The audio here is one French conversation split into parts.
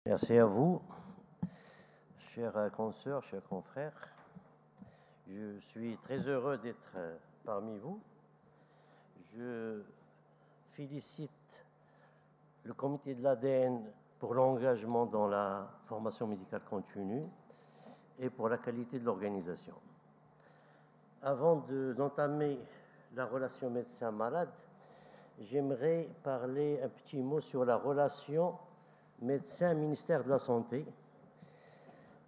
Merci à vous, chers consoeurs, chers confrères. Je suis très heureux d'être parmi vous. Je félicite le comité de l'ADN pour l'engagement dans la formation médicale continue et pour la qualité de l'organisation. Avant d'entamer la relation médecin-malade, j'aimerais parler un petit mot sur la relation médecin-ministère de la Santé.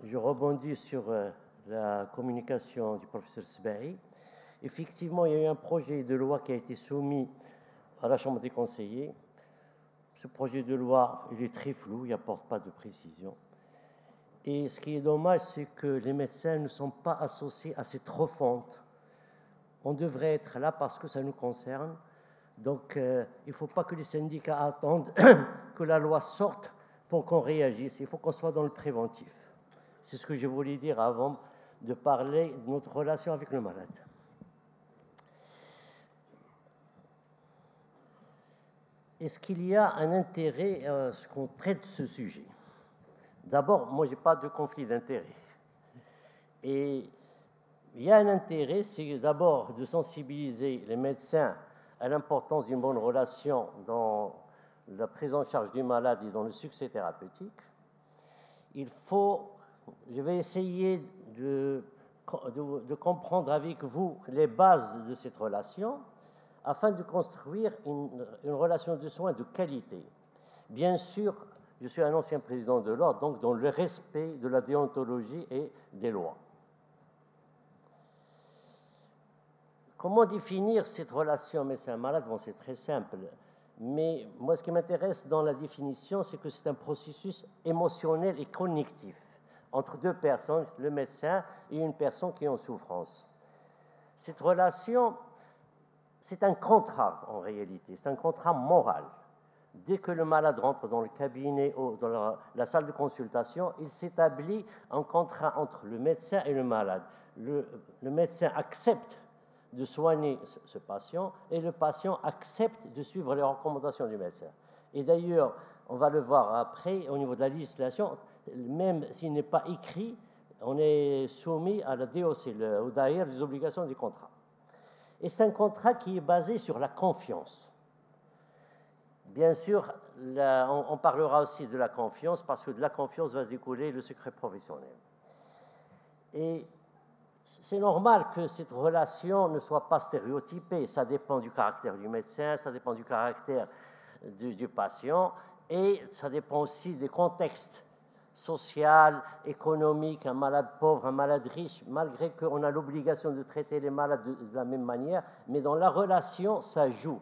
Je rebondis sur la communication du professeur Sbahi. Effectivement, il y a eu un projet de loi qui a été soumis à la Chambre des conseillers. Ce projet de loi, il est très flou, il n'apporte pas de précision. Et ce qui est dommage, c'est que les médecins ne sont pas associés à cette refonte. On devrait être là parce que ça nous concerne. Donc, il ne faut pas que les syndicats attendent que la loi sorte pour qu'on réagisse. Il faut qu'on soit dans le préventif. C'est ce que je voulais dire avant de parler de notre relation avec le malade. Est-ce qu'il y a un intérêt à ce qu'on traite ce sujet? D'abord, moi, je n'ai pas de conflit d'intérêt. Et il y a un intérêt, c'est d'abord de sensibiliser les médecins à l'importance d'une bonne relation dans la prise en charge du malade et dans le succès thérapeutique. Il faut, je vais essayer de comprendre avec vous les bases de cette relation afin de construire une relation de soins de qualité. Bien sûr, je suis un ancien président de l'ordre, donc dans le respect de la déontologie et des lois. Comment définir cette relation médecin-malade? Bon, c'est très simple. Mais moi, ce qui m'intéresse dans la définition, c'est que c'est un processus émotionnel et cognitif entre deux personnes, le médecin et une personne qui est en souffrance. Cette relation, c'est un contrat en réalité, c'est un contrat moral. Dès que le malade rentre dans le cabinet ou dans la salle de consultation, il s'établit un contrat entre le médecin et le malade. Le médecin accepte de soigner ce patient et le patient accepte de suivre les recommandations du médecin. Et d'ailleurs, on va le voir après, au niveau de la législation, même s'il n'est pas écrit, on est soumis à la DOC, ou d'ailleurs les obligations du contrat. Et c'est un contrat qui est basé sur la confiance. Bien sûr, on parlera aussi de la confiance, parce que de la confiance va découler le secret professionnel. Et c'est normal que cette relation ne soit pas stéréotypée. Ça dépend du caractère du médecin, ça dépend du caractère du patient, et ça dépend aussi des contextes social, économique, un malade pauvre, un malade riche, malgré qu'on a l'obligation de traiter les malades de la même manière, mais dans la relation, ça joue.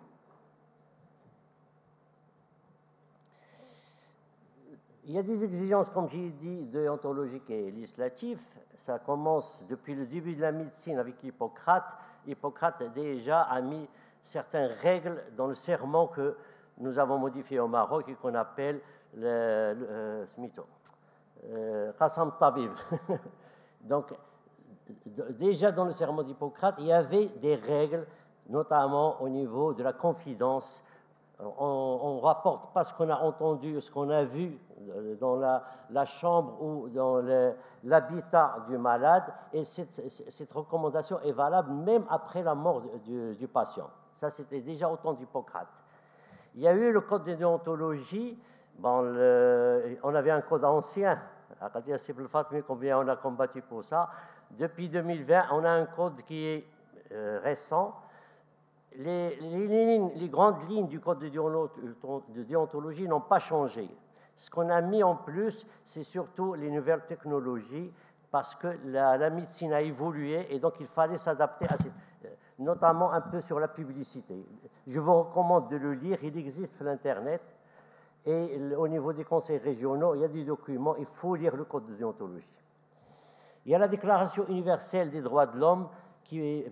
Il y a des exigences, comme j'ai dit, déontologiques et législatives. Ça commence depuis le début de la médecine avec Hippocrate. Hippocrate déjà a mis certaines règles dans le serment que nous avons modifié au Maroc et qu'on appelle le smito. Qassam Tabib. Donc, déjà dans le serment d'Hippocrate, il y avait des règles, notamment au niveau de la confidence. On ne rapporte pas ce qu'on a entendu, ce qu'on a vu dans la chambre ou dans l'habitat du malade, et cette recommandation est valable même après la mort du patient. Ça, c'était déjà au temps d'Hippocrate. Il y a eu le code de déontologie. Bon, on avait un code ancien, combien on a combattu pour ça. Depuis 2020, on a un code qui est récent. Les grandes lignes du code de déontologie n'ont pas changé. Ce qu'on a mis en plus, c'est surtout les nouvelles technologies, parce que la médecine a évolué et donc il fallait s'adapter à notamment un peu sur la publicité. Je vous recommande de le lire, il existe sur l'Internet, et au niveau des conseils régionaux, il y a des documents, il faut lire le code de déontologie. Il y a la Déclaration universelle des droits de l'homme qui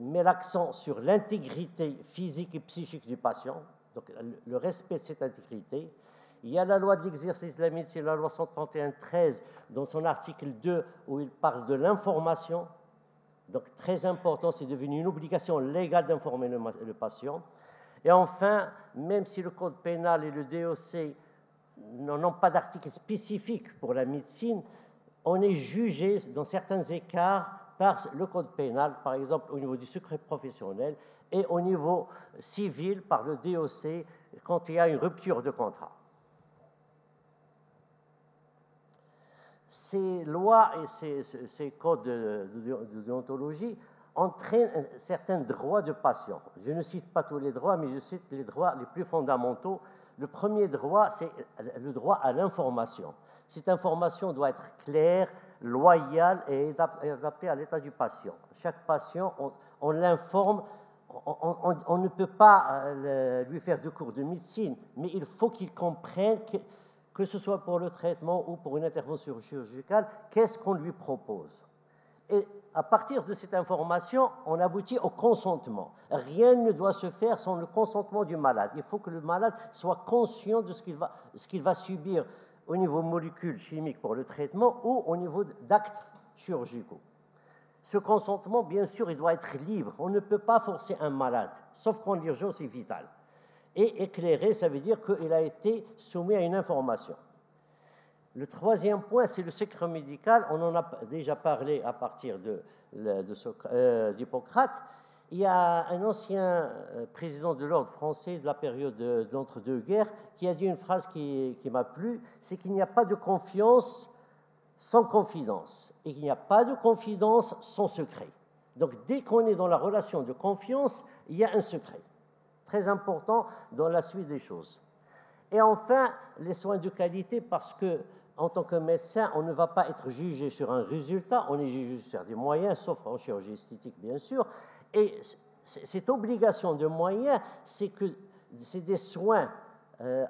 met l'accent sur l'intégrité physique et psychique du patient, donc le respect de cette intégrité. Il y a la loi de l'exercice de la médecine, la loi 131-13, dans son article 2, où il parle de l'information. Donc, très important, c'est devenu une obligation légale d'informer le patient. Et enfin, même si le code pénal et le DOC n'ont pas d'article spécifique pour la médecine, on est jugé dans certains écarts par le code pénal, par exemple au niveau du secret professionnel, et au niveau civil par le DOC quand il y a une rupture de contrat. Ces lois et ces codes de déontologie entraînent certains droits de patient. Je ne cite pas tous les droits, mais je cite les droits les plus fondamentaux. Le premier droit, c'est le droit à l'information. Cette information doit être claire, loyale et adaptée à l'état du patient. Chaque patient, on l'informe, on ne peut pas lui faire de cours de médecine, mais il faut qu'il comprenne que ce soit pour le traitement ou pour une intervention chirurgicale, qu'est-ce qu'on lui propose. Et à partir de cette information, on aboutit au consentement. Rien ne doit se faire sans le consentement du malade. Il faut que le malade soit conscient de ce qu'il va subir au niveau molécules chimiques pour le traitement ou au niveau d'actes chirurgicaux. Ce consentement, bien sûr, il doit être libre. On ne peut pas forcer un malade, sauf quand l'urgence est vitale. Et éclairé, ça veut dire qu'il a été soumis à une information. Le troisième point, c'est le secret médical. On en a déjà parlé à partir d'Hippocrate. Il y a un ancien président de l'ordre français de la période d'entre-deux-guerres qui a dit une phrase qui m'a plu, c'est qu'il n'y a pas de confiance sans confidence et qu'il n'y a pas de confidence sans secret. Donc dès qu'on est dans la relation de confiance, il y a un secret. Très important dans la suite des choses. Et enfin, les soins de qualité, parce que en tant que médecin, on ne va pas être jugé sur un résultat, on est jugé sur des moyens, sauf en chirurgie esthétique, bien sûr. Et cette obligation de moyens, c'est des soins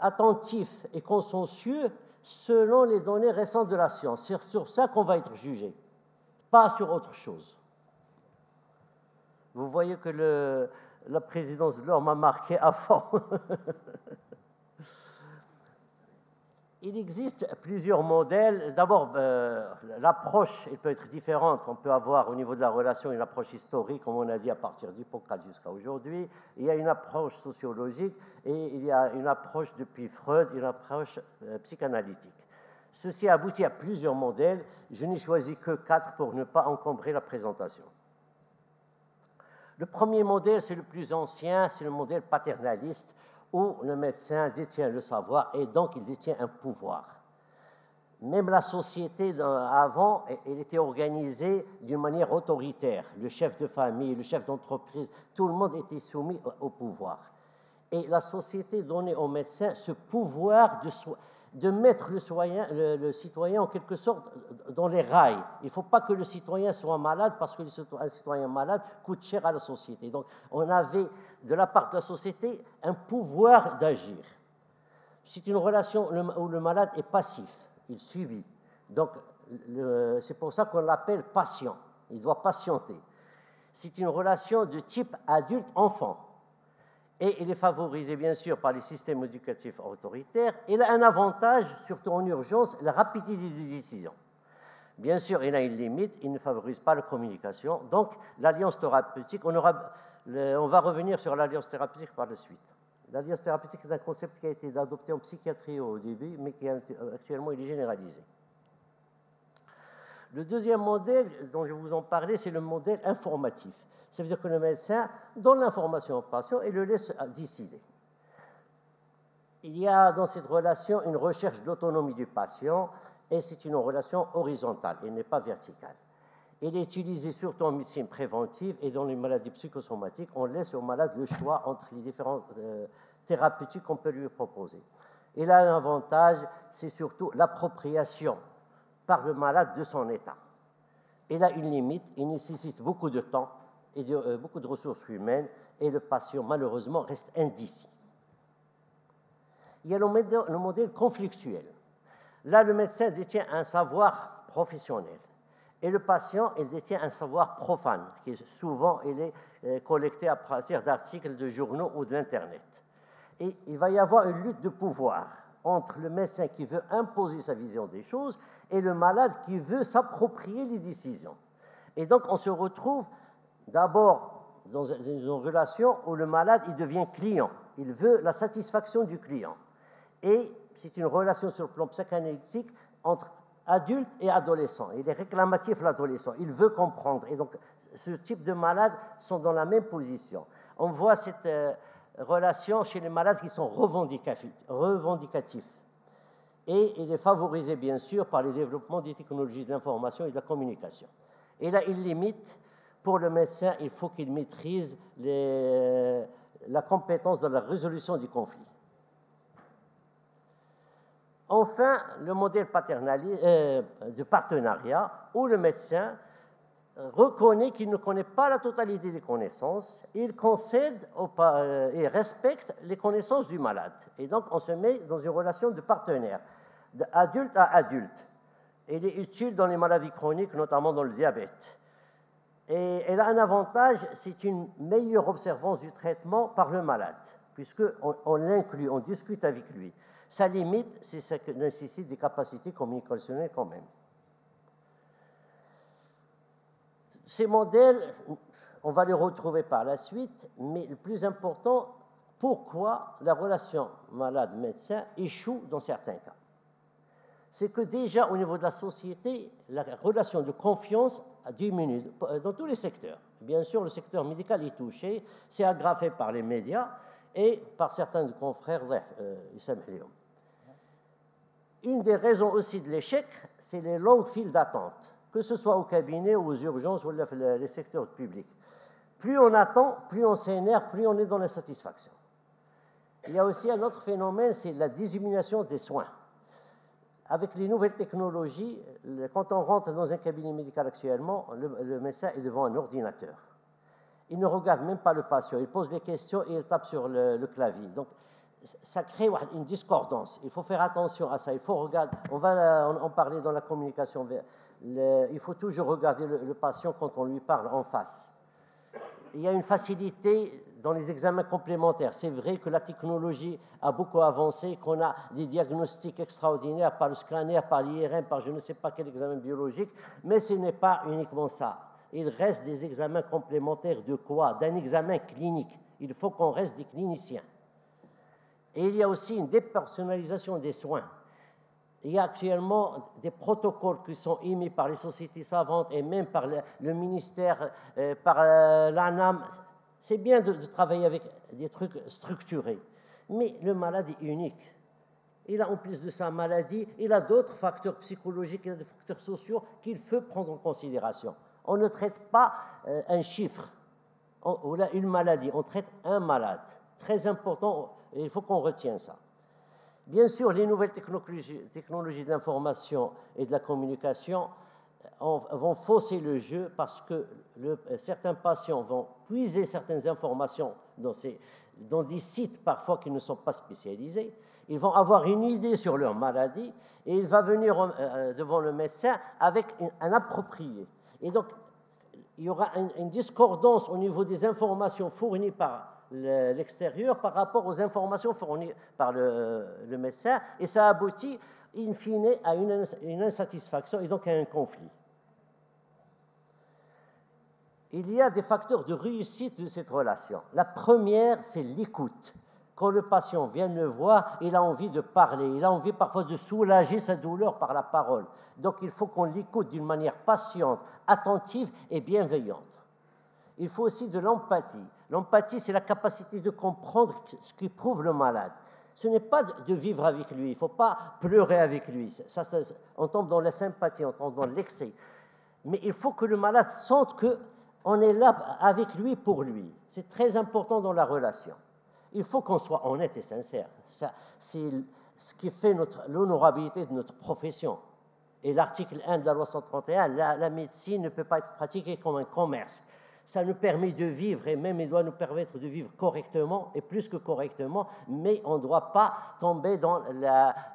attentifs et consciencieux selon les données récentes de la science. C'est sur ça qu'on va être jugé, pas sur autre chose. Vous voyez que la présidence de l'ordre m'a marqué à fond. Il existe plusieurs modèles. D'abord, l'approche peut être différente. On peut avoir au niveau de la relation une approche historique, comme on a dit, à partir d'Hippocrate jusqu'à aujourd'hui. Il y a une approche sociologique et il y a une approche depuis Freud, une approche psychanalytique. Ceci aboutit à plusieurs modèles. Je n'ai choisi que 4 pour ne pas encombrer la présentation. Le premier modèle, c'est le plus ancien, c'est le modèle paternaliste, où le médecin détient le savoir et donc il détient un pouvoir. Même la société avant, elle était organisée d'une manière autoritaire. Le chef de famille, le chef d'entreprise, tout le monde était soumis au pouvoir. Et la société donnait au médecin ce pouvoir de mettre le citoyen en quelque sorte dans les rails. Il ne faut pas que le citoyen soit malade parce qu'un citoyen malade coûte cher à la société. Donc on avait de la part de la société un pouvoir d'agir. C'est une relation où le malade est passif, il subit. Donc c'est pour ça qu'on l'appelle patient, il doit patienter. C'est une relation de type adulte-enfant. Et il est favorisé, bien sûr, par les systèmes éducatifs autoritaires. Il a un avantage, surtout en urgence, la rapidité de décision. Bien sûr, il a une limite, il ne favorise pas la communication. Donc, l'alliance thérapeutique, on va revenir sur l'alliance thérapeutique par la suite. L'alliance thérapeutique est un concept qui a été adopté en psychiatrie au début, mais qui actuellement il est généralisé. Le deuxième modèle dont je vous en parlais, c'est le modèle informatif. Ça veut dire que le médecin donne l'information au patient et le laisse décider. Il y a dans cette relation une recherche d'autonomie du patient et c'est une relation horizontale, elle n'est pas verticale. Elle est utilisée surtout en médecine préventive et dans les maladies psychosomatiques. On laisse au malade le choix entre les différentes thérapeutiques qu'on peut lui proposer. Et là, l'avantage, c'est surtout l'appropriation par le malade de son état. Elle a une limite, il nécessite beaucoup de temps et beaucoup de ressources humaines, et le patient, malheureusement, reste indécis. Il y a le modèle conflictuel. Là, le médecin détient un savoir professionnel, et le patient, il détient un savoir profane, qui souvent il est collecté à partir d'articles de journaux ou d'Internet. Et il va y avoir une lutte de pouvoir entre le médecin qui veut imposer sa vision des choses et le malade qui veut s'approprier les décisions. Et donc, on se retrouve d'abord dans une relation où le malade il devient client. Il veut la satisfaction du client. Et c'est une relation sur le plan psychanalytique entre adulte et adolescent. Il est réclamatif, l'adolescent. Il veut comprendre. Et donc, ce type de malades sont dans la même position. On voit cette relation chez les malades qui sont revendicatifs. Et il est favorisé, bien sûr, par le développement des technologies de l'information et de la communication. Et là, il limite, pour le médecin, il faut qu'il maîtrise la compétence dans la résolution du conflit. Enfin, le modèle de partenariat où le médecin reconnaît qu'il ne connaît pas la totalité des connaissances, il concède et respecte les connaissances du malade. Et donc, on se met dans une relation de partenaire, d'adulte à adulte. Il est utile dans les maladies chroniques, notamment dans le diabète. Et elle a un avantage, c'est une meilleure observance du traitement par le malade, puisqu'on l'inclut, on discute avec lui. Sa limite, c'est ce qui nécessite des capacités communicationnelles quand même. Ces modèles, on va les retrouver par la suite, mais le plus important, pourquoi la relation malade-médecin échoue dans certains cas. C'est que déjà, au niveau de la société, la relation de confiance a diminué dans tous les secteurs. Bien sûr, le secteur médical est touché, c'est aggravé par les médias et par certains confrères, une des raisons aussi de l'échec, c'est les longues files d'attente, que ce soit au cabinet ou aux urgences ou les secteurs publics. Plus on attend, plus on s'énerve, plus on est dans l'insatisfaction. Il y a aussi un autre phénomène, c'est la dissémination des soins. Avec les nouvelles technologies, quand on rentre dans un cabinet médical actuellement, le médecin est devant un ordinateur. Il ne regarde même pas le patient, il pose des questions et il tape sur le clavier. Donc, ça crée une discordance. Il faut faire attention à ça. Il faut regarder, on va en parler dans la communication. Il faut toujours regarder le patient quand on lui parle en face. Il y a une facilité dans les examens complémentaires. C'est vrai que la technologie a beaucoup avancé, qu'on a des diagnostics extraordinaires par le scanner, par l'IRM, par je ne sais pas quel examen biologique, mais ce n'est pas uniquement ça. Il reste des examens complémentaires de quoi? D'un examen clinique. Il faut qu'on reste des cliniciens. Et il y a aussi une dépersonnalisation des soins. Il y a actuellement des protocoles qui sont émis par les sociétés savantes et même par le ministère, par l'ANAM. C'est bien de travailler avec des trucs structurés, mais le malade est unique. Il a en plus de sa maladie, il a d'autres facteurs psychologiques, il a des facteurs sociaux qu'il faut prendre en considération. On ne traite pas un chiffre ou une maladie, on traite un malade. Très important, et il faut qu'on retienne ça. Bien sûr, les nouvelles technologies de l'information et de la communication vont fausser le jeu parce que certains patients vont puiser certaines informations dans des sites parfois qui ne sont pas spécialisés. Ils vont avoir une idée sur leur maladie et il va venir devant le médecin avec un approprié. Et donc, il y aura une discordance au niveau des informations fournies par l'extérieur par rapport aux informations fournies par le médecin, et ça aboutit, in fine, à une insatisfaction et donc à un conflit. Il y a des facteurs de réussite de cette relation. La première, c'est l'écoute. Quand le patient vient le voir, il a envie de parler, il a envie parfois de soulager sa douleur par la parole. Donc il faut qu'on l'écoute d'une manière patiente, attentive et bienveillante. Il faut aussi de l'empathie. L'empathie, c'est la capacité de comprendre ce qu'éprouve le malade. Ce n'est pas de vivre avec lui, il ne faut pas pleurer avec lui. On tombe dans la sympathie, on tombe dans l'excès. Mais il faut que le malade sente qu'on est là avec lui pour lui. C'est très important dans la relation. Il faut qu'on soit honnête et sincère. C'est ce qui fait l'honorabilité de notre profession. Et l'article 1 de la loi 131, la médecine ne peut pas être pratiquée comme un commerce. Ça nous permet de vivre, et même il doit nous permettre de vivre correctement, et plus que correctement, mais on ne doit pas tomber dans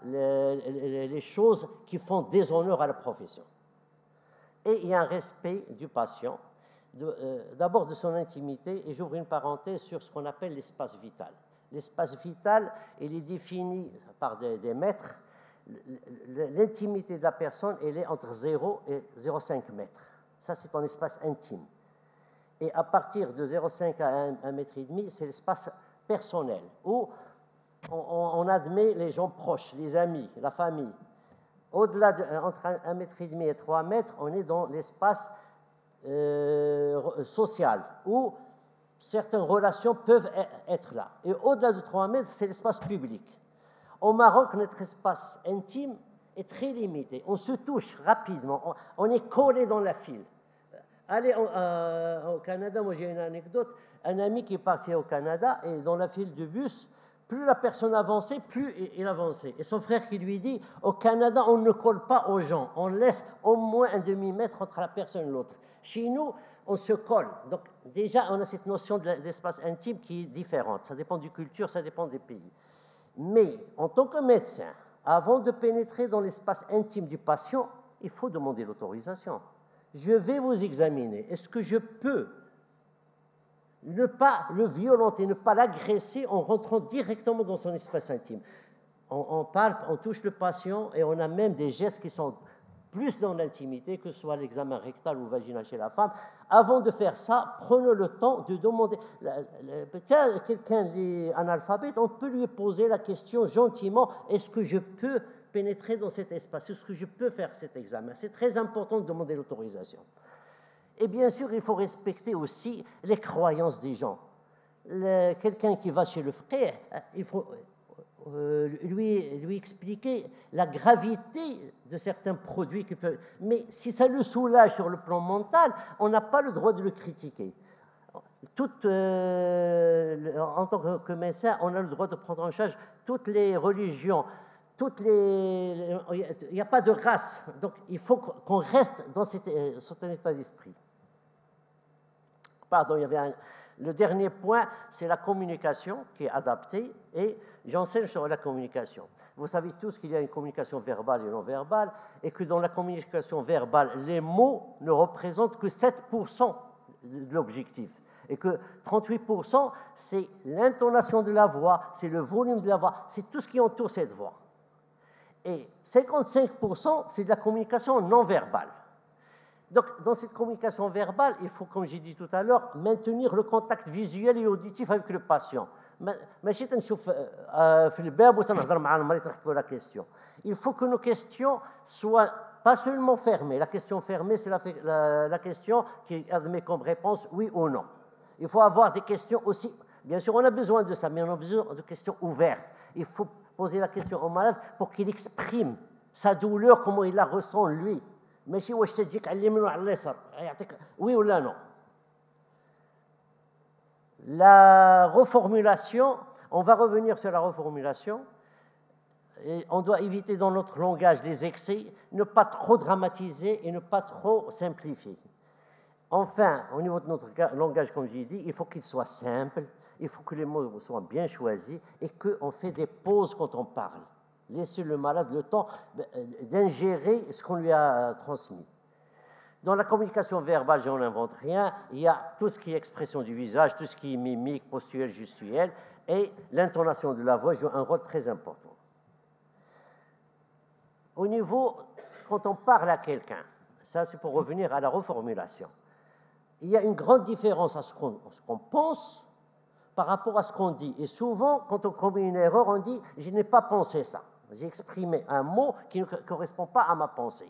les choses qui font déshonneur à la profession. Et il y a un respect du patient, d'abord de son intimité, et j'ouvre une parenthèse sur ce qu'on appelle l'espace vital. L'espace vital, il est défini par des maîtres. L'intimité de la personne, elle est entre 0 et 0,5 mètres. Ça, c'est un espace intime. Et à partir de 0,5 à 1,5 mètre, c'est l'espace personnel, où on admet les gens proches, les amis, la famille. Au-delà entre 1,5 m et 3 mètres, on est dans l'espace social où certaines relations peuvent être là. Et au-delà de 3 mètres, c'est l'espace public. Au Maroc, notre espace intime est très limité. On se touche rapidement, on est collé dans la file. Allez au Canada, moi j'ai une anecdote, un ami qui est parti au Canada et dans la file de bus, plus la personne avançait, plus il avançait. Et son frère qui lui dit, au Canada, on ne colle pas aux gens, on laisse au moins un demi-mètre entre la personne et l'autre. Chez nous, on se colle. Donc déjà, on a cette notion d'espace intime qui est différente. Ça dépend du culture, ça dépend des pays. Mais en tant que médecin, avant de pénétrer dans l'espace intime du patient, il faut demander l'autorisation. Je vais vous examiner. Est-ce que je peux ne pas le violenter, ne pas l'agresser en rentrant directement dans son espace intime? On parle, on touche le patient et on a même des gestes qui sont plus dans l'intimité, que ce soit l'examen rectal ou vaginal chez la femme. Avant de faire ça, prenez le temps de demander. Peut-être quelqu'un est analphabète, on peut lui poser la question gentiment, est-ce que je peux pénétrer dans cet espace? Est-ce que je peux faire cet examen? C'est très important de demander l'autorisation. Et bien sûr, il faut respecter aussi les croyances des gens. Quelqu'un qui va chez le frère, il faut lui expliquer la gravité de certains produits. Mais si ça le soulage sur le plan mental, on n'a pas le droit de le critiquer. En tant que médecin, on a le droit de prendre en charge toutes les religions. Il n'y a pas de race. Donc, il faut qu'on reste dans cet état d'esprit. Pardon, le dernier point, c'est la communication qui est adaptée, et j'enseigne sur la communication. Vous savez tous qu'il y a une communication verbale et non verbale, et que dans la communication verbale, les mots ne représentent que 7% de l'objectif, et que 38%, c'est l'intonation de la voix, c'est le volume de la voix, c'est tout ce qui entoure cette voix. Et 55%, c'est de la communication non verbale. Donc, dans cette communication verbale, il faut, comme j'ai dit tout à l'heure, maintenir le contact visuel et auditif avec le patient. Il faut que nos questions soient pas seulement fermées. La question fermée, c'est la question qui admet comme réponse oui ou non. Il faut avoir des questions aussi. Bien sûr, on a besoin de ça, mais on a besoin de questions ouvertes. Il faut poser la question au malade pour qu'il exprime sa douleur, comment il la ressent lui. ماشي واش تجيك على اليمين وعلى اليسار يعطيك oui ou non. La reformulation, on va revenir sur la reformulation. Et on doit éviter dans notre langage les excès, ne pas trop dramatiser et ne pas trop simplifier. Enfin, au niveau de notre langage, comme j'ai dit, il faut qu'il soit simple, il faut que les mots soient bien choisis et qu'on fait des pauses quand on parle. Laisser le malade le temps d'ingérer ce qu'on lui a transmis. Dans la communication verbale, je n'invente rien, il y a tout ce qui est expression du visage, tout ce qui est mimique, postuelle, gestuelle, et l'intonation de la voix joue un rôle très important. Au niveau, quand on parle à quelqu'un, ça c'est pour revenir à la reformulation, il y a une grande différence à ce qu'on pense par rapport à ce qu'on dit. Et souvent, quand on commet une erreur, on dit « je n'ai pas pensé ça ». J'ai exprimé un mot qui ne correspond pas à ma pensée.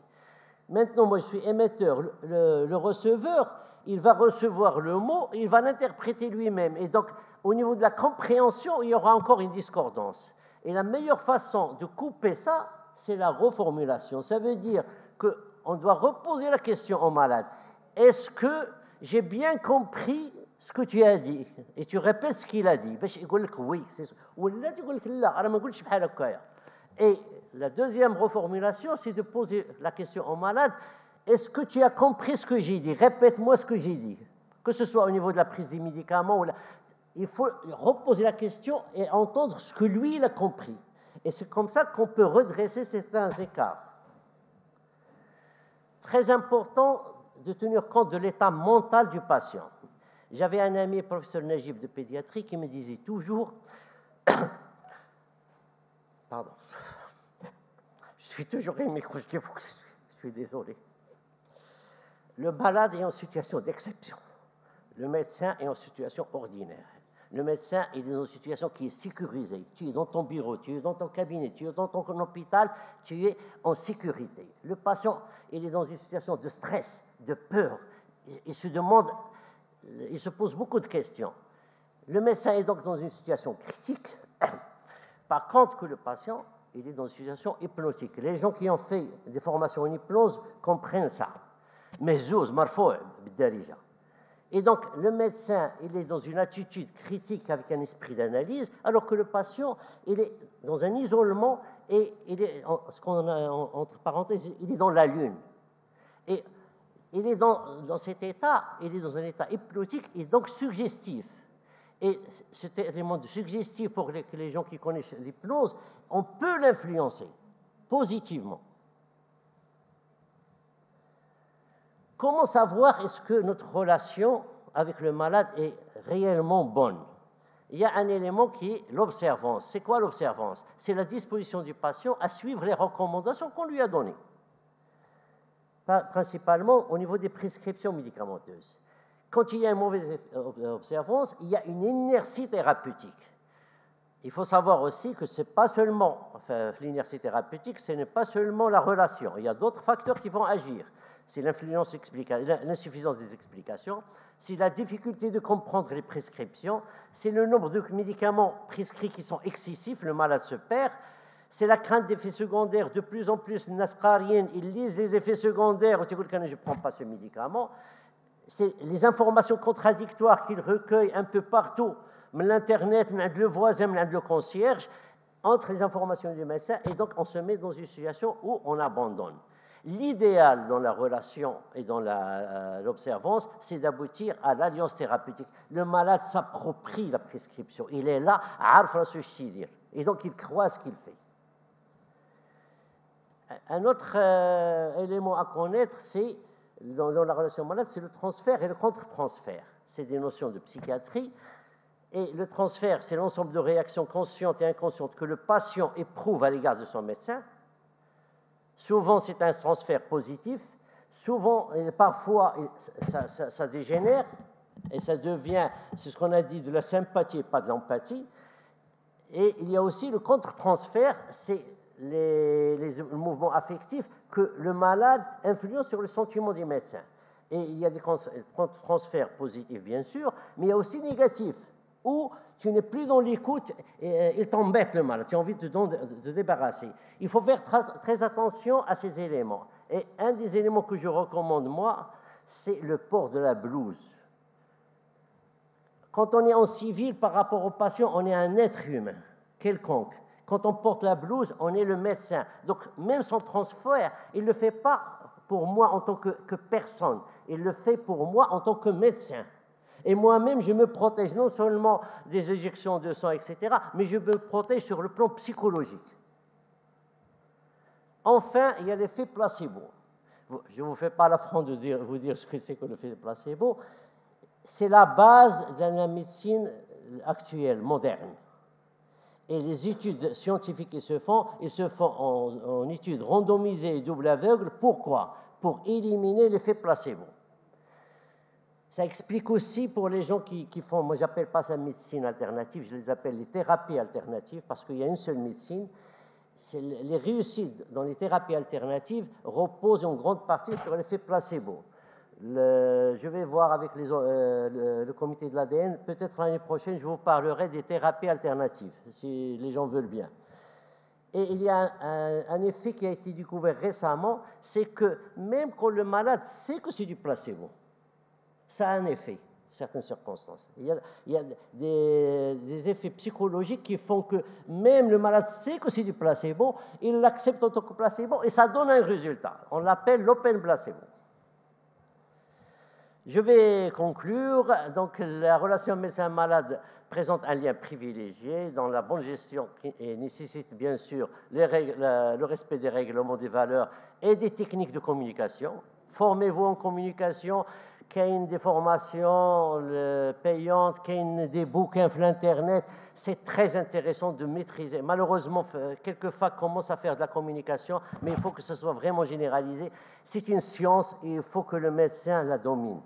Maintenant, moi, je suis émetteur. Le receveur, il va recevoir le mot et il va l'interpréter lui-même. Et donc, au niveau de la compréhension, il y aura encore une discordance. Et la meilleure façon de couper ça, c'est la reformulation. Ça veut dire qu'on doit reposer la question au malade. Est-ce que j'ai bien compris ce que tu as dit? Et tu répètes ce qu'il a dit. Il dit oui. Ou là, tu dis là, je ne dis pas ça. Et la deuxième reformulation, c'est de poser la question au malade, est-ce que tu as compris ce que j'ai dit? Répète-moi ce que j'ai dit. Que ce soit au niveau de la prise des médicaments, il faut reposer la question et entendre ce que lui, il a compris. Et c'est comme ça qu'on peut redresser certains écarts. Très important de tenir compte de l'état mental du patient. J'avais un ami, professeur Najib de pédiatrie, qui me disait toujours... Pardon. Je suis toujours ému quand je dis que je suis désolé. Le malade est en situation d'exception. Le médecin est en situation ordinaire. Le médecin, il est dans une situation qui est sécurisée. Tu es dans ton bureau, tu es dans ton cabinet, tu es dans ton hôpital, tu es en sécurité. Le patient, il est dans une situation de stress, de peur. Il se demande, il se pose beaucoup de questions. Le médecin est donc dans une situation critique. Par contre, que le patient, il est dans une situation hypnotique. Les gens qui ont fait des formations en hypnose comprennent ça. Mehzouz, marfou', b'darija. Et donc, le médecin, il est dans une attitude critique avec un esprit d'analyse, alors que le patient, il est dans un isolement et il est, ce qu'on a entre parenthèses, il est dans la lune. Et il est dans cet état, il est dans un état hypnotique et donc suggestif. Et cet élément suggestif pour les gens qui connaissent l'hypnose, on peut l'influencer positivement. Comment savoir est-ce que notre relation avec le malade est réellement bonne? Il y a un élément qui est l'observance. C'est quoi l'observance? C'est la disposition du patient à suivre les recommandations qu'on lui a données, principalement au niveau des prescriptions médicamenteuses. Quand il y a une mauvaise observance, il y a une inertie thérapeutique. Il faut savoir aussi que ce n'est pas seulement, l'inertie thérapeutique, ce n'est pas seulement la relation. Il y a d'autres facteurs qui vont agir. C'est l'insuffisance des explications, c'est la difficulté de comprendre les prescriptions, c'est le nombre de médicaments prescrits qui sont excessifs, le malade se perd, c'est la crainte d'effets secondaires. De plus en plus, les nasqariens, ils lisent les effets secondaires, je ne prends pas ce médicament. C'est les informations contradictoires qu'ils recueillent un peu partout, l'Internet, le voisin, le concierge, entre les informations du médecin, et donc on se met dans une situation où on abandonne. L'idéal dans la relation et dans l'observance, c'est d'aboutir à l'alliance thérapeutique. Le malade s'approprie la prescription. Il est là, et donc il croit ce qu'il fait. Un autre élément à connaître, c'est dans la relation malade, c'est le transfert et le contre-transfert. C'est des notions de psychiatrie. Et le transfert, c'est l'ensemble de réactions conscientes et inconscientes que le patient éprouve à l'égard de son médecin. Souvent, c'est un transfert positif. Souvent, et parfois, ça dégénère et ça devient, c'est ce qu'on a dit, de la sympathie et pas de l'empathie. Et il y a aussi le contre-transfert, c'est les mouvements affectifs que le malade influence sur le sentiment du médecin. Et il y a des contre-transferts positifs, bien sûr, mais il y a aussi négatifs, où tu n'es plus dans l'écoute et il t'embête le malade, tu as envie de te débarrasser. Il faut faire très attention à ces éléments. Et un des éléments que je recommande, moi, c'est le port de la blouse. Quand on est en civil par rapport au patient, on est un être humain, quelconque. Quand on porte la blouse, on est le médecin. Donc, même son transfert, il ne le fait pas pour moi en tant que personne. Il le fait pour moi en tant que médecin. Et moi-même, je me protège non seulement des éjections de sang, etc., mais je me protège sur le plan psychologique. Enfin, il y a l'effet placebo. Je ne vous fais pas l'affront de vous dire ce que c'est que l'effet placebo. C'est la base de la médecine actuelle, moderne. Et les études scientifiques qui se font, ils se font en études randomisées et double aveugle. Pourquoi? Pour éliminer l'effet placebo. Ça explique aussi pour les gens qui font, moi j'appelle pas ça médecine alternative, je les appelle les thérapies alternatives, parce qu'il y a une seule médecine. Les réussites dans les thérapies alternatives reposent en grande partie sur l'effet placebo. Je vais voir avec le comité de l'ADN, peut-être l'année prochaine, je vous parlerai des thérapies alternatives, si les gens veulent bien. Et il y a un effet qui a été découvert récemment, c'est que même quand le malade sait que c'est du placebo, ça a un effet, certaines circonstances. Il y a des effets psychologiques qui font que même le malade sait que c'est du placebo, il l'accepte en tant que placebo et ça donne un résultat. On l'appelle l'open placebo. Je vais conclure. Donc, la relation médecin-malade présente un lien privilégié dans la bonne gestion et nécessite bien sûr le respect des règlements, des valeurs et des techniques de communication. Formez-vous en communication. Qu'il y ait des formations payantes, qu'il y ait des bouquins sur l'Internet, c'est très intéressant de maîtriser. Malheureusement, quelques facs commencent à faire de la communication, mais il faut que ce soit vraiment généralisé. C'est une science et il faut que le médecin la domine.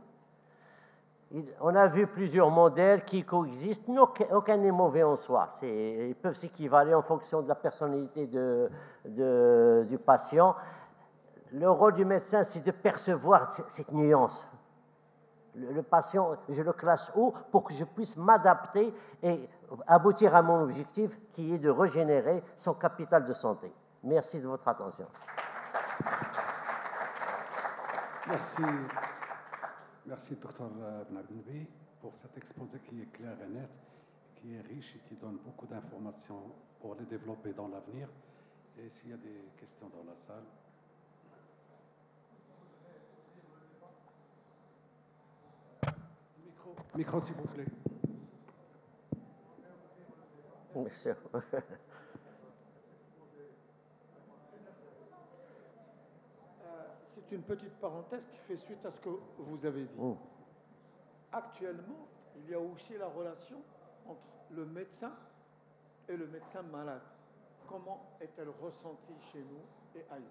On a vu plusieurs modèles qui coexistent, mais aucun n'est mauvais en soi. Ils peuvent s'équivaler en fonction de la personnalité du patient. Le rôle du médecin, c'est de percevoir cette nuance. Le patient, je le classe où pour que je puisse m'adapter et aboutir à mon objectif qui est de régénérer son capital de santé. Merci de votre attention. Merci. Merci, Dr Benabnoubi, pour cet exposé qui est clair et net, qui est riche et qui donne beaucoup d'informations pour les développer dans l'avenir. Et s'il y a des questions dans la salle. Micro, s'il vous plaît. Merci. C'est une petite parenthèse qui fait suite à ce que vous avez dit. Actuellement, il y a aussi la relation entre le médecin et le médecin malade. Comment est-elle ressentie chez nous et ailleurs?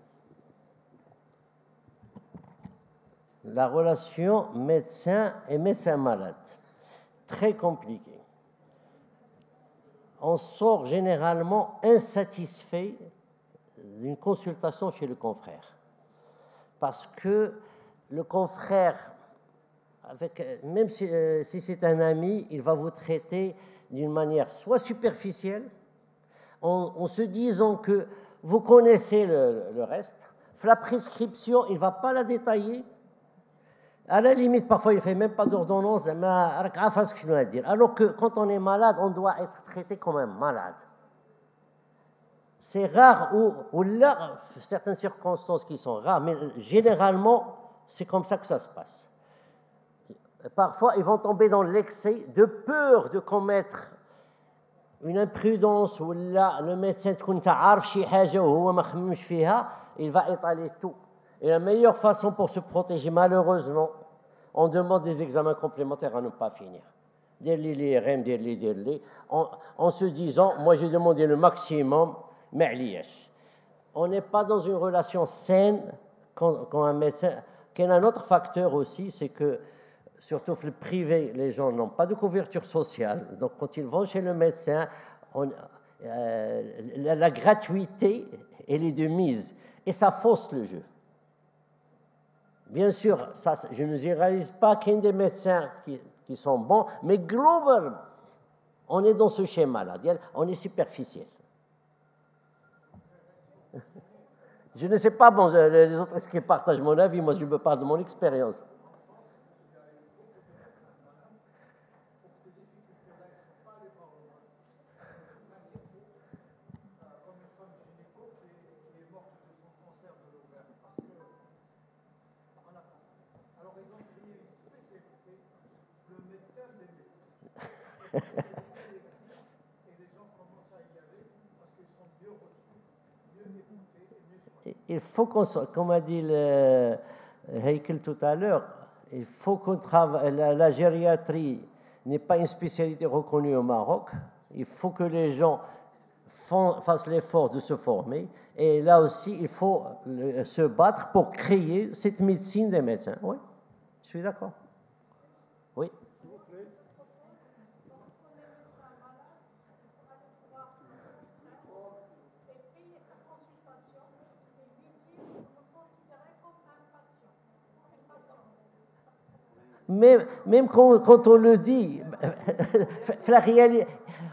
La relation médecin et médecin malade, très compliquée. On sort généralement insatisfait d'une consultation chez le confrère. Parce que le confrère, même si c'est un ami, il va vous traiter d'une manière soit superficielle, en se disant que vous connaissez le reste. La prescription, il ne va pas la détailler. À la limite, parfois, il ne fait même pas d'ordonnance, mais alors que quand on est malade, on doit être traité comme un malade. C'est rare, ou là, certaines circonstances qui sont rares, mais généralement, c'est comme ça que ça se passe. Parfois, ils vont tomber dans l'excès de peur de commettre une imprudence, ou là, le médecin, il va étaler tout. Et la meilleure façon pour se protéger, malheureusement, on demande des examens complémentaires à ne pas finir. En se disant, moi j'ai demandé le maximum, on n'est pas dans une relation saine quand un médecin. Il y a un autre facteur aussi, c'est que, surtout dans le privé, les gens n'ont pas de couverture sociale. Donc quand ils vont chez le médecin, la gratuité, elle est de mise. Et ça fausse le jeu. Bien sûr, ça, je ne généralise pas qu'il y a des médecins qui sont bons, mais globalement, on est dans ce schéma-là, on est superficiel. Je ne sais pas, bon, les autres, est-ce qu'ils partagent mon avis? Moi, je me parle de mon expérience. Il faut qu'on soit, comme a dit Heikel tout à l'heure, il faut qu'on travaille. La gériatrie n'est pas une spécialité reconnue au Maroc. Il faut que les gens fassent l'effort de se former. Et là aussi, il faut se battre pour créer cette médecine des médecins. Oui, je suis d'accord. Oui. Même quand on le dit, la réalité,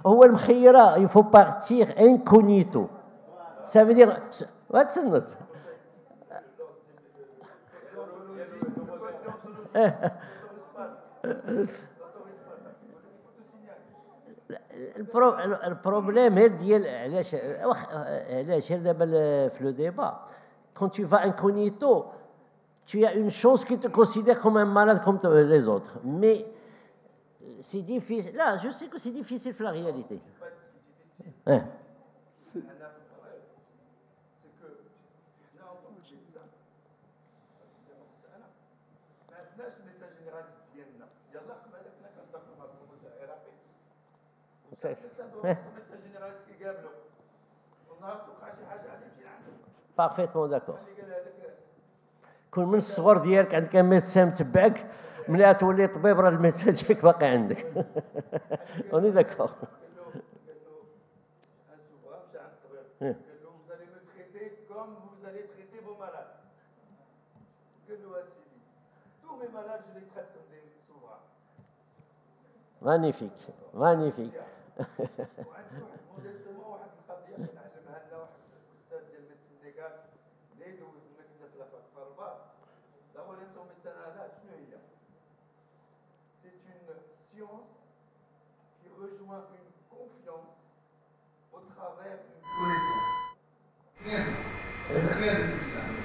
il faut partir incognito. Ça veut dire, what's in it? Le problème est le débat. Quand tu vas incognito, tu as une chose qui te considère comme un malade comme les autres. Mais c'est difficile. Là, je sais que c'est difficile la réalité. Hein? Parfaitement d'accord. كل من الصغر ديالك عندك ميدسان متبعك ملي تولي طبيب راه الميدسان ديالك باقي عندك. اوني داكور. Magnifique, magnifique. C'est une science qui rejoint une confiance au travers d'une connaissance. Rien de plus simple.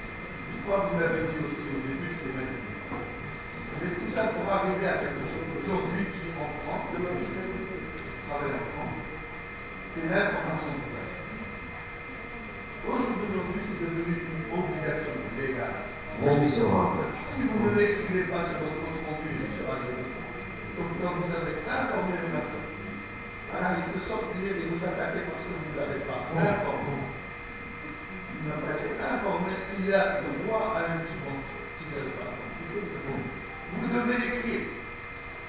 Je crois que vous l'avez dit aussi au début, c'est magnifique. Mais tout ça pour arriver à quelque chose aujourd'hui qui, en France, je travaille en France, c'est l'information éducation. Aujourd'hui, c'est devenu une obligation légale. Si vous ne l'écrivez pas sur votre compte rendu sur Radio, donc quand vous avez informé le matin, alors il peut sortir et vous attaquer parce que vous ne l'avez pas informé. Il n'a pas été informé, il a le droit à une subvention. Si vous n'avez pas vous devez l'écrire.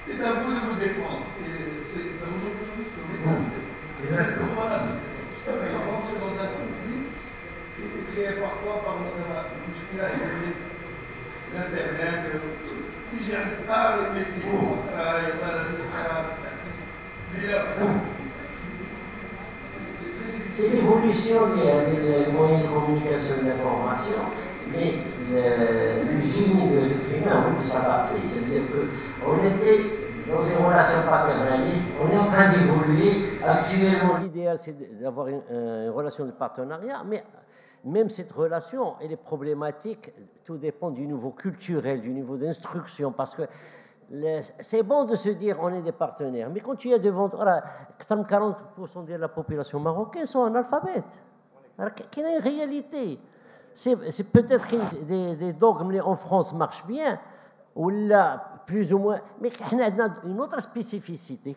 C'est à vous de vous défendre. Aujourd'hui, c'est au médecin de vous défendre. Exactement. Voilà, ça rentre dans un conflit qui est créé par quoi? Par l'internet, l'hygiène, les médecins, c'est l'évolution des moyens de communication et d'information, mais le génie de l'être humain, oui, de s'adapter. C'est-à-dire qu'on était dans une relation paternaliste, on est en train d'évoluer actuellement. L'idéal, c'est d'avoir une relation de partenariat, mais même cette relation, elle est problématique. Tout dépend du niveau culturel, du niveau d'instruction, parce que c'est bon de se dire on est des partenaires, mais quand tu es devant, 40% de la population marocaine sont analphabètes. Quelle est une réalité? C'est peut-être que des dogmes en France marchent bien, ou là, plus ou moins, mais on a une autre spécificité.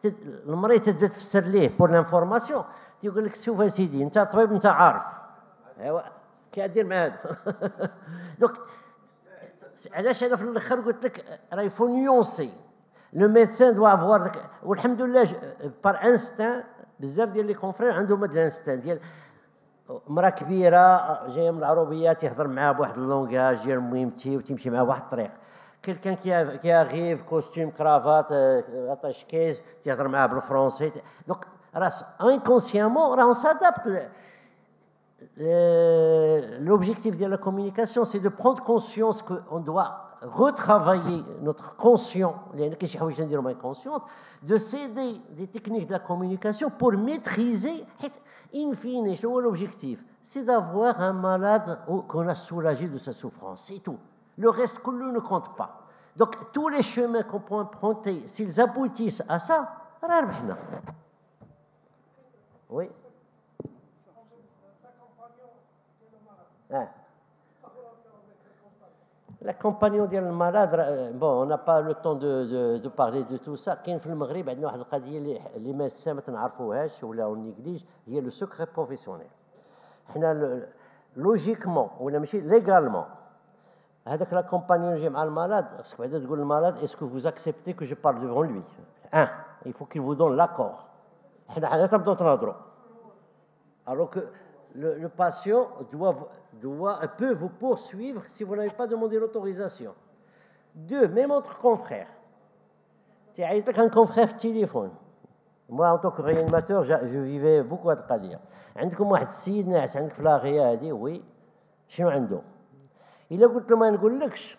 Le mari te تفسر ليه pour l'information. تقول لك شوف يا سيدي انت طبيب انت عارف. ايوا كيدير مع هذا. دونك علاش انا في الاخر قلت لك راه يفو نيونسي. لو ميدسان دوا افوار والحمد لله بار انستان بزاف ديال لي كونفرير عندهم هاد الانستان ديال مرا كبيره جايه من العروبيات يهضر معاها بواحد اللونغاج ديال مهمتي وتمشي معاها بواحد الطريق. كلكان كي اغيف كوستيم كرافات عطاش كيز تيهضر معاه بالفرونسي. دونك راه انكونسيامون راه سادابت. L'objectif de la communication, c'est de prendre conscience qu'on doit retravailler notre conscient, de s'aider des techniques de la communication pour maîtriser. In fine, l'objectif, c'est d'avoir un malade qu'on a soulagé de sa souffrance, c'est tout. Le reste, ne compte pas. Donc, tous les chemins qu'on peut emprunter, s'ils aboutissent à ça, oui. L'accompagnement du malade, bon, on n'a pas le temps de parler de tout ça. كاين في المغرب عندنا واحد القضيه اللي ماتسا ما تنعرفوهاش ولا نيجليج، هي لو سكري بروفيسيونيل. حنا لوجيكمون ولا ماشي ليغالمون هذاك لاكومبانيون يجي مع المالاد، خصك بعدا تقول للمالاد اسكو فوز اكسبتي كو جو بارل ديفون لوي. il faut qu'il vous donne l'accord. حنا تنبداو تنهضروا. Alors que le patient peut vous poursuivre si vous n'avez pas demandé l'autorisation. Deux, même entre confrères. Tu as été un confrère téléphone. Moi, en tant que réanimateur, je vivais beaucoup à Qadir. عندكم واحد السيد ناعس عندك في لاغيه هذه، وي شنو عنده؟ إلا قلت له ما نقولكش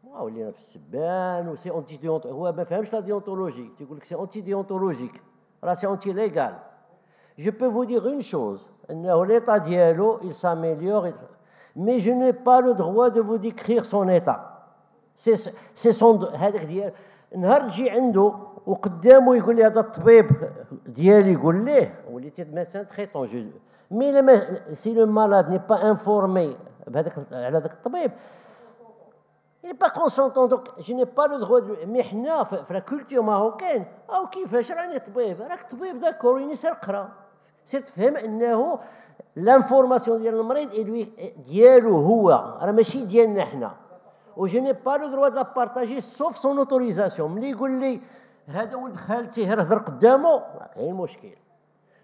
ولينا في السبان وسي اونتي ديونت، هو ما فهمش لا ديونتولوجي، تيقول لك سي اونتي ديونتولوجيك، راه سي اونتي ليغال. Je peux vous dire une chose, l'état dialogue, il s'améliore, mais je n'ai pas le droit de vous décrire son état. C'est son هذاك ديال نهار تجي عنده وقدامه يقول لي هذا الطبيب ديالي يقول ليه وليتي médecin traitant. Mais si le malade n'est pas informé على هذاك الطبيب، il n'est pas consentant, donc je n'ai pas le droit de. Mais حنا في la culture marocaine أو كيفاش راني طبيب، راك طبيب داكور ينسى القرا. سير تفهم انه لانفورماسيون ديال المريض ديالو هو راه ماشي ديالنا حنا. je n'ai pas le droit de la partager sauf son autorisation. ملي يقول لي هذا ولد خالتي غير هضر قدامه كاين مشكل.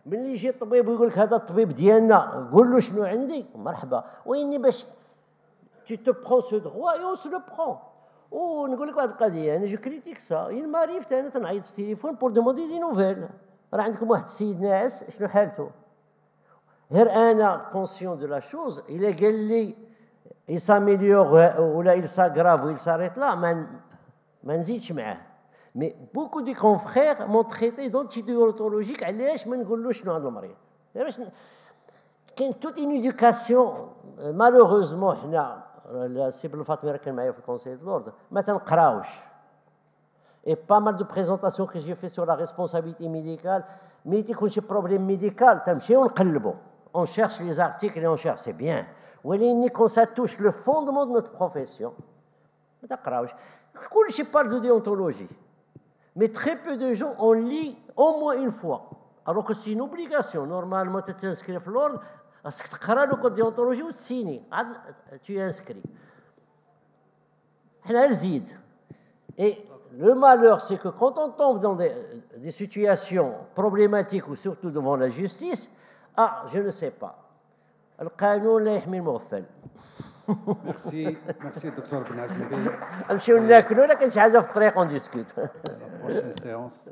ملي يجي الطبيب ويقول لك هذا الطبيب ديالنا قول له شنو عندي مرحبا. وإني باش tu te prends ce droit et on se le prend. ونقول لك واحد القضيه انا جو كريتيك سا il m'arrive انا تنعيط في التليفون pour demander des nouvelles. راه عندكم واحد السيد ناعس شنو حالته؟ غير انا conscient de la chose الا قال لي il s'améliore ولا il s'aggrave ou il s'arrête là ما نزيدش معاه. Mais beaucoup de confrères m'ont traité d'antidéontologique علاش ما نقولوش شنو عنده المريض. كاين toute une éducation malheureusement حنا السي بالفاطمي راه كان معايا في الكونسيل دو لوردر ما تنقراوش. Et pas mal de présentations que j'ai fait sur la responsabilité médicale, mais il y a un problème médical, on cherche les articles et on cherche, c'est bien. Quand ça touche le fondement de notre profession, je parle de déontologie, mais très peu de gens ont lu au moins une fois, alors que c'est une obligation. Normalement, tu t'inscris à l'ordre, tu lis le code de déontologie ou tu es inscrit. Et le malheur, c'est que quand on tombe dans des situations problématiques ou surtout devant la justice, je ne sais pas. Le قانون لا يحمي المغفل. Merci, docteur Ben Abdelnaby. نمشيو ناكلوا ولا كاين شي حاجه في الطريق on discute. La prochaine séance.